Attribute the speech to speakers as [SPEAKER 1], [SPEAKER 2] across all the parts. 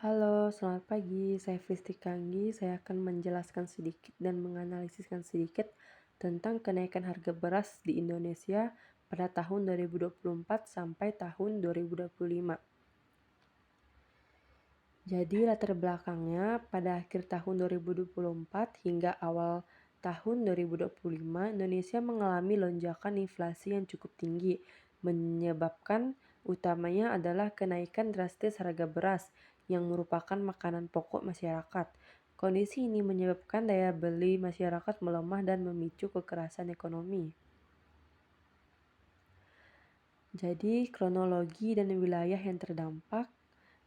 [SPEAKER 1] Halo, selamat pagi. Saya Fisti Kanggi. Saya akan menjelaskan sedikit dan menganalisiskan sedikit tentang kenaikan harga beras di Indonesia pada tahun 2024 sampai tahun 2025. Jadi latar belakangnya pada akhir tahun 2024 hingga awal tahun 2025, Indonesia mengalami lonjakan inflasi yang cukup tinggi, menyebabkan utamanya adalah kenaikan drastis harga beras yang merupakan makanan pokok masyarakat. Kondisi ini menyebabkan daya beli masyarakat melemah dan memicu kekerasan ekonomi. Jadi, kronologi dan wilayah yang terdampak.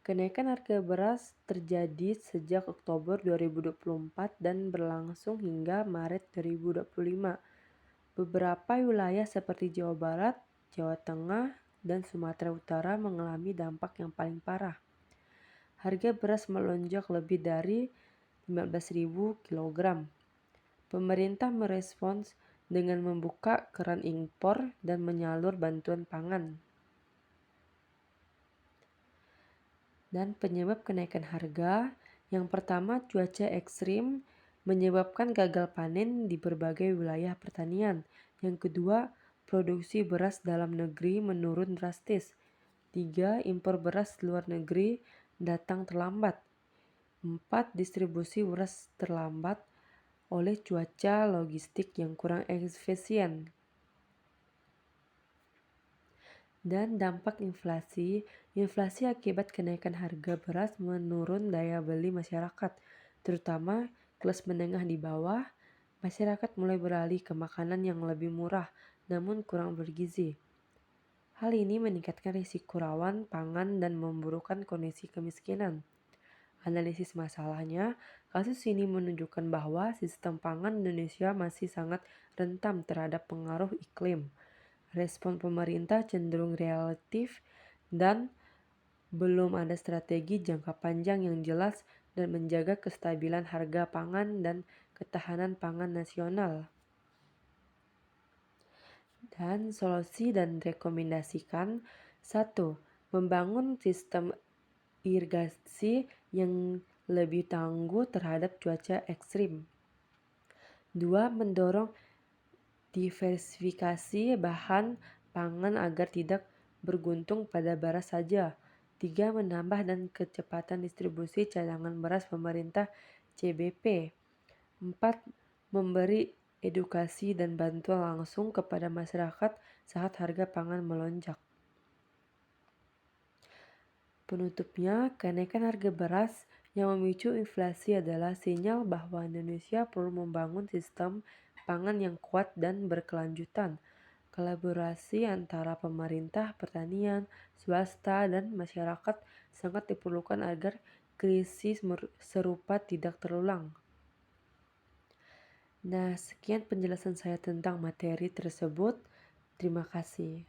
[SPEAKER 1] Kenaikan harga beras terjadi sejak Oktober 2024 dan berlangsung hingga Maret 2025. Beberapa wilayah seperti Jawa Barat, Jawa Tengah, dan Sumatera Utara mengalami dampak yang paling parah. Harga beras melonjak lebih dari 15.000 kg. Pemerintah merespons dengan membuka keran impor dan menyalur bantuan pangan. Dan penyebab kenaikan harga, yang pertama cuaca ekstrim menyebabkan gagal panen di berbagai wilayah pertanian. Yang kedua, produksi beras dalam negeri menurun drastis. 3. Impor beras luar negeri datang terlambat. 4. Distribusi beras terlambat oleh cuaca logistik yang kurang efisien. Dan dampak inflasi. Inflasi akibat kenaikan harga beras menurun daya beli masyarakat, terutama kelas menengah di bawah. Masyarakat mulai beralih ke makanan yang lebih murah namun kurang bergizi. Hal ini meningkatkan risiko rawan pangan dan memburukkan kondisi kemiskinan. Analisis masalahnya, kasus ini menunjukkan bahwa sistem pangan Indonesia masih sangat rentan terhadap pengaruh iklim. Respon pemerintah cenderung reaktif dan belum ada strategi jangka panjang yang jelas dan menjaga kestabilan harga pangan dan ketahanan pangan nasional. Dan solusi dan rekomendasikan: 1. Membangun sistem irigasi yang lebih tangguh terhadap cuaca ekstrim. 2. Mendorong diversifikasi bahan pangan agar tidak bergantung pada beras saja. 3. Menambah dan kecepatan distribusi cadangan beras pemerintah CBP. 4. Memberi edukasi dan bantuan langsung kepada masyarakat saat harga pangan melonjak. Penutupnya, kenaikan harga beras yang memicu inflasi adalah sinyal bahwa Indonesia perlu membangun sistem pangan yang kuat dan berkelanjutan. Kolaborasi antara pemerintah, pertanian, swasta, dan masyarakat sangat diperlukan agar krisis serupa tidak terulang. Nah, sekian penjelasan saya tentang materi tersebut. Terima kasih.